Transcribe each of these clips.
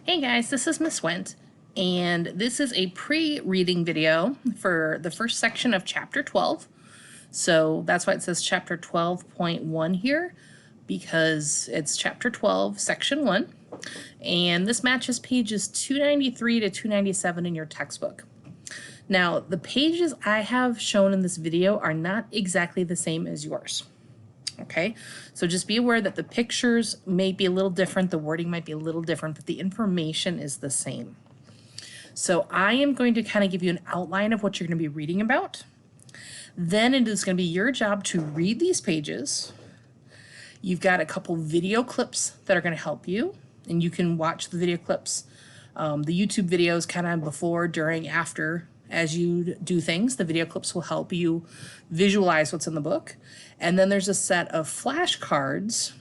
Hey guys, this is Miss Went, and this is a pre-reading video for the first section of chapter 12. So that's why it says chapter 12.1 here, because it's chapter 12, section 1. And this matches pages 293 to 297 in your textbook. Now, the pages I have shown in this video are not exactly the same as yours. Okay, so just be aware that the pictures may be a little different, the wording might be a little different, but the information is the same. So I am going to kind of give you an outline of what you're going to be reading about. Then it is going to be your job to read these pages. You've got a couple video clips that are going to help you, and you can watch the video clips, the YouTube videos kind of before, during, after, as you do things. The video clips will help you visualize what's in the book. And then there's a set of flashcards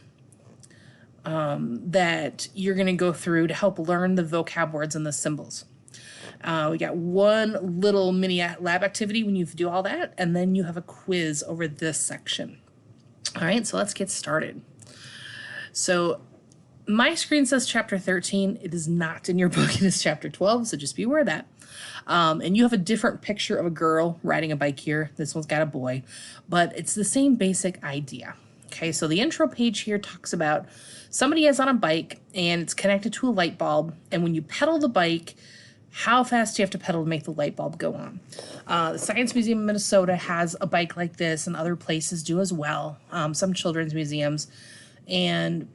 that you're going to go through to help learn the vocab words and the symbols. We got one little mini lab activity when you do all that, and then you have a quiz over this section. All right, so let's get started. So my screen says chapter 13. It is not in your book. It is chapter 12, so just be aware of that. And you have a different picture of a girl riding a bike here. This one's got a boy, but it's the same basic idea. Okay, so the intro page here talks about somebody is on a bike and it's connected to a light bulb. And when you pedal the bike, how fast do you have to pedal to make the light bulb go on? The Science Museum of Minnesota has a bike like this, and other places do as well, some children's museums. And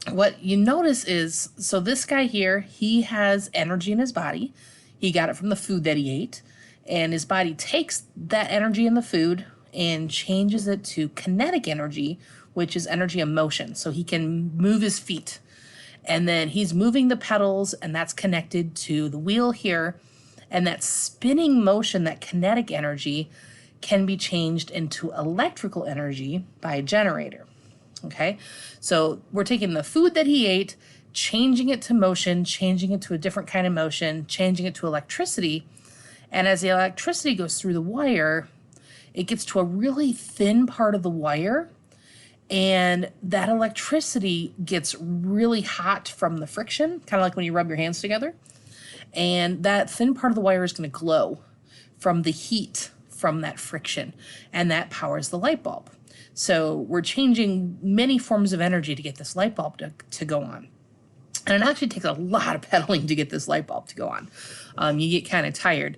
what you notice is, so this guy here, he has energy in his body. He got it from the food that he ate, and his body takes that energy in the food and changes it to kinetic energy, which is energy of motion. So he can move his feet, and then he's moving the pedals, and that's connected to the wheel here. And that spinning motion, that kinetic energy, can be changed into electrical energy by a generator. Okay, so we're taking the food that he ate, changing it to motion, changing it to a different kind of motion, changing it to electricity. And as the electricity goes through the wire, it gets to a really thin part of the wire, and that electricity gets really hot from the friction, kind of like when you rub your hands together. And that thin part of the wire is going to glow from the heat from that friction, and that powers the light bulb. So we're changing many forms of energy to get this light bulb to go on. And it actually takes a lot of pedaling to get this light bulb to go on. You get kind of tired.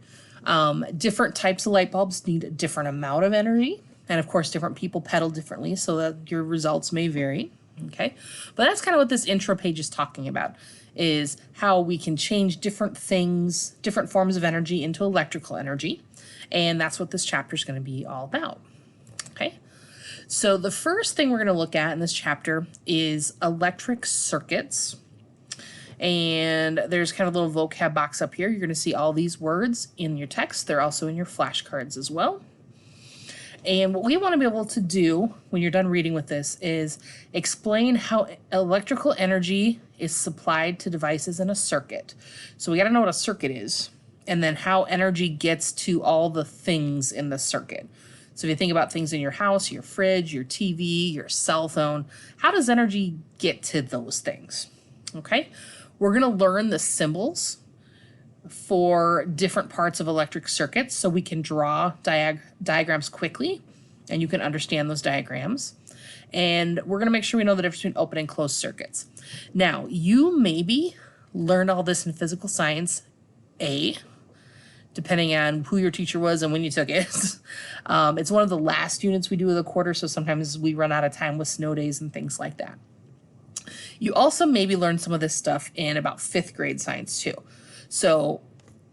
Different types of light bulbs need a different amount of energy. And of course, different people pedal differently, so that your results may vary. Okay, but that's kind of what this intro page is talking about, is how we can change different things, different forms of energy into electrical energy. And that's what this chapter is going to be all about. Okay, so the first thing we're going to look at in this chapter is electric circuits. And there's kind of a little vocab box up here. You're going to see all these words in your text. They're also in your flashcards as well. And what we want to be able to do when you're done reading with this is explain how electrical energy is supplied to devices in a circuit. So we got to know what a circuit is, and then how energy gets to all the things in the circuit. So if you think about things in your house, your fridge, your TV, your cell phone, how does energy get to those things? Okay, we're going to learn the symbols for different parts of electric circuits so we can draw diagrams quickly and you can understand those diagrams. And we're going to make sure we know the difference between open and closed circuits. Now, you maybe learned all this in physical science A, depending on who your teacher was and when you took it. It's one of the last units we do of the quarter, so sometimes we run out of time with snow days and things like that. You also maybe learned some of this stuff in about 5th grade science too. So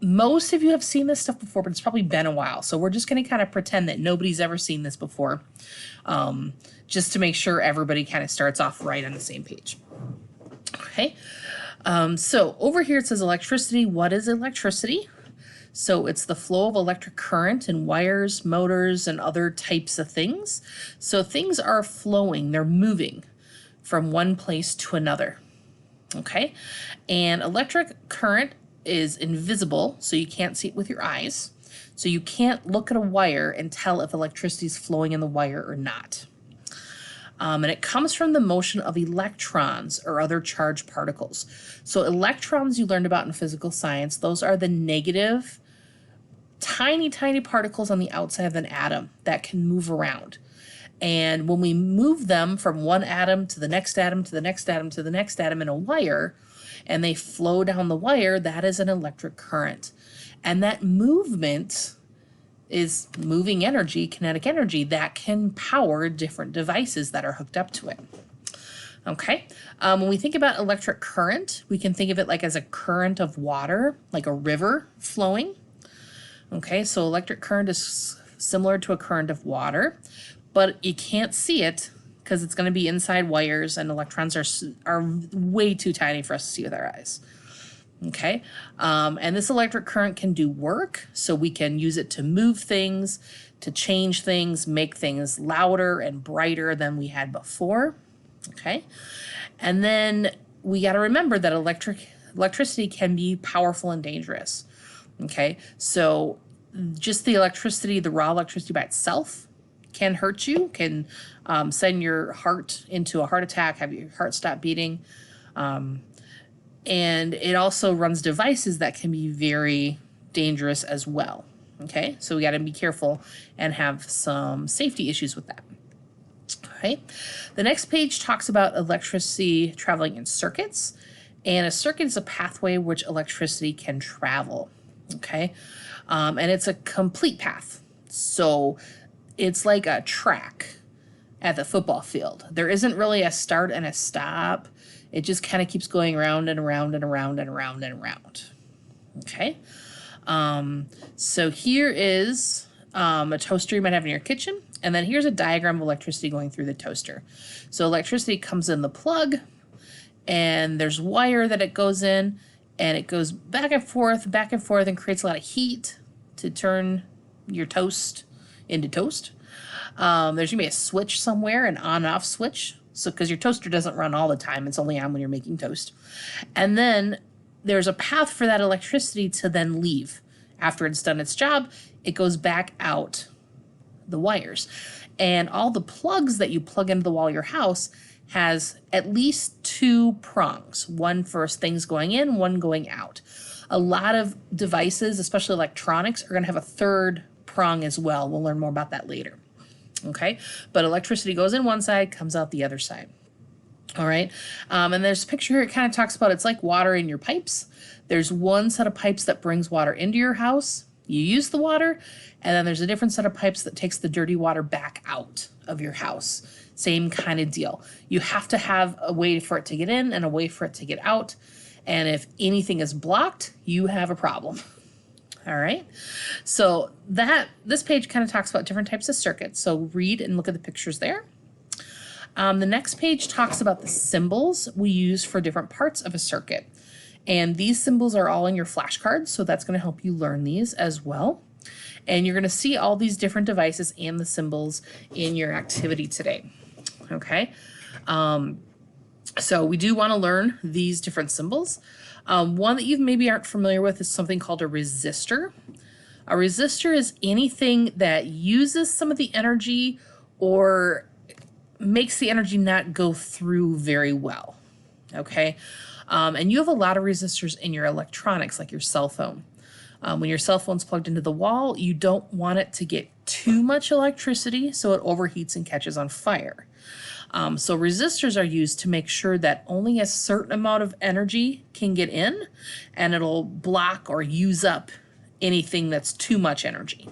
most of you have seen this stuff before, but it's probably been a while. So we're just going to kind of pretend that nobody's ever seen this before, just to make sure everybody kind of starts off right on the same page. Okay, so over here it says electricity. What is electricity? So it's the flow of electric current in wires, motors, and other types of things. So things are flowing, they're moving from one place to another. Okay, and electric current is invisible, so you can't see it with your eyes. So you can't look at a wire and tell if electricity is flowing in the wire or not. And it comes from the motion of electrons or other charged particles. So electrons you learned about in physical science, those are the negative, tiny, tiny particles on the outside of an atom that can move around. And when we move them from one atom to the next atom to the next atom to the next atom in a wire, and they flow down the wire, that is an electric current. And that movement is moving energy, kinetic energy, that can power different devices that are hooked up to it. Okay, when we think about electric current, we can think of it like as a current of water, like a river flowing. Okay, so electric current is similar to a current of water, but you can't see it because it's going to be inside wires, and electrons are way too tiny for us to see with our eyes. Okay, and this electric current can do work, so we can use it to move things, to change things, make things louder and brighter than we had before. Okay, and then we got to remember that electricity can be powerful and dangerous. Okay, so just the electricity, the raw electricity by itself can hurt you, can send your heart into a heart attack, have your heart stop beating. And it also runs devices that can be very dangerous as well. Okay, so we got to be careful and have some safety issues with that. All right, the next page talks about electricity traveling in circuits, and a circuit is a pathway which electricity can travel. Okay, and it's a complete path. So it's like a track at the football field. There isn't really a start and a stop. It just kind of keeps going around and around and around and around and around. Okay. So here is a toaster you might have in your kitchen. And then here's a diagram of electricity going through the toaster. So electricity comes in the plug, and there's wire that it goes in, and it goes back and forth, and creates a lot of heat to turn your toast into toast. There's going to be a switch somewhere, an on-off switch. So because your toaster doesn't run all the time, it's only on when you're making toast. And then there's a path for that electricity to then leave. After it's done its job, it goes back out the wires. And all the plugs that you plug into the wall of your house has at least 2 prongs, one for things going in, one going out. A lot of devices, especially electronics, are going to have a 3rd prong as well. We'll learn more about that later. Okay, but electricity goes in one side, comes out the other side. All right, and there's a picture here. It kind of talks about it's like water in your pipes. There's one set of pipes that brings water into your house. You use the water, and then there's a different set of pipes that takes the dirty water back out of your house. Same kind of deal. You have to have a way for it to get in and a way for it to get out. And if anything is blocked, you have a problem. All right, so this page kind of talks about different types of circuits. So read and look at the pictures there. The next page talks about the symbols we use for different parts of a circuit. And these symbols are all in your flashcards, so that's going to help you learn these as well. And you're going to see all these different devices and the symbols in your activity today. Okay, so we do want to learn these different symbols. One that you maybe aren't familiar with is something called a resistor. A resistor is anything that uses some of the energy or makes the energy not go through very well. Okay, and you have a lot of resistors in your electronics, like your cell phone. When your cell phone's plugged into the wall, you don't want it to get too much electricity so it overheats and catches on fire. So resistors are used to make sure that only a certain amount of energy can get in, and it'll block or use up anything that's too much energy.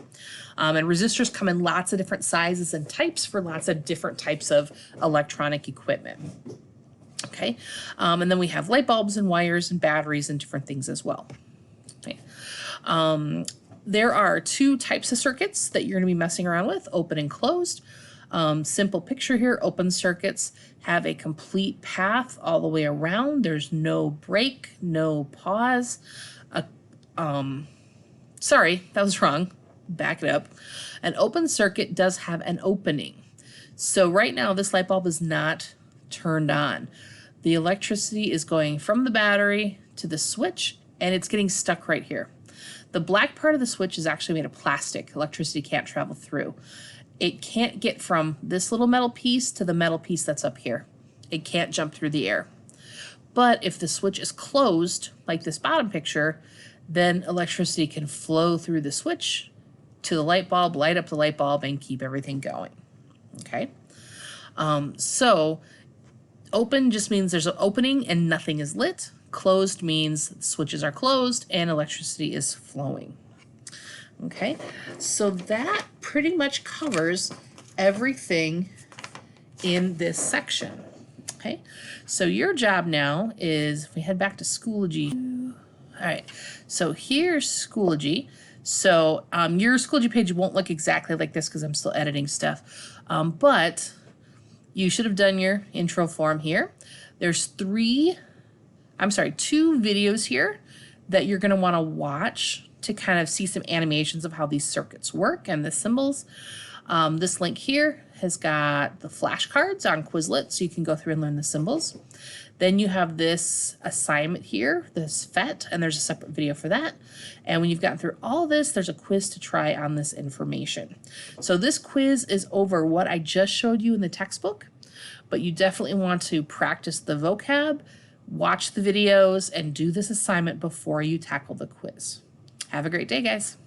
And resistors come in lots of different sizes and types for lots of different types of electronic equipment. Okay, and then we have light bulbs and wires and batteries and different things as well. Okay. There are 2 types of circuits that you're going to be messing around with, open and closed. Simple picture here, open circuits have a complete path all the way around. There's no break, no pause. Sorry, that was wrong. Back it up. An open circuit does have an opening. So right now this light bulb is not turned on. The electricity is going from the battery to the switch, and it's getting stuck right here. The black part of the switch is actually made of plastic. Electricity can't travel through. it can't get from this little metal piece to the metal piece that's up here. It can't jump through the air. But if the switch is closed, like this bottom picture, then electricity can flow through the switch to the light bulb, light up the light bulb, and keep everything going. Okay? So open just means there's an opening and nothing is lit. Closed means switches are closed and electricity is flowing. Okay, so that pretty much covers everything in this section. Okay, so your job now is, if we head back to Schoology. All right, so here's Schoology. So your Schoology page won't look exactly like this because I'm still editing stuff, but you should have done your intro form here. There's two videos here that you're going to want to watch to kind of see some animations of how these circuits work and the symbols. This link here has got the flashcards on Quizlet, so you can go through and learn the symbols. Then you have this assignment here, this FET, and there's a separate video for that. And when you've gotten through all this, there's a quiz to try on this information. So this quiz is over what I just showed you in the textbook, but you definitely want to practice the vocab, watch the videos, and do this assignment before you tackle the quiz. Have a great day, guys.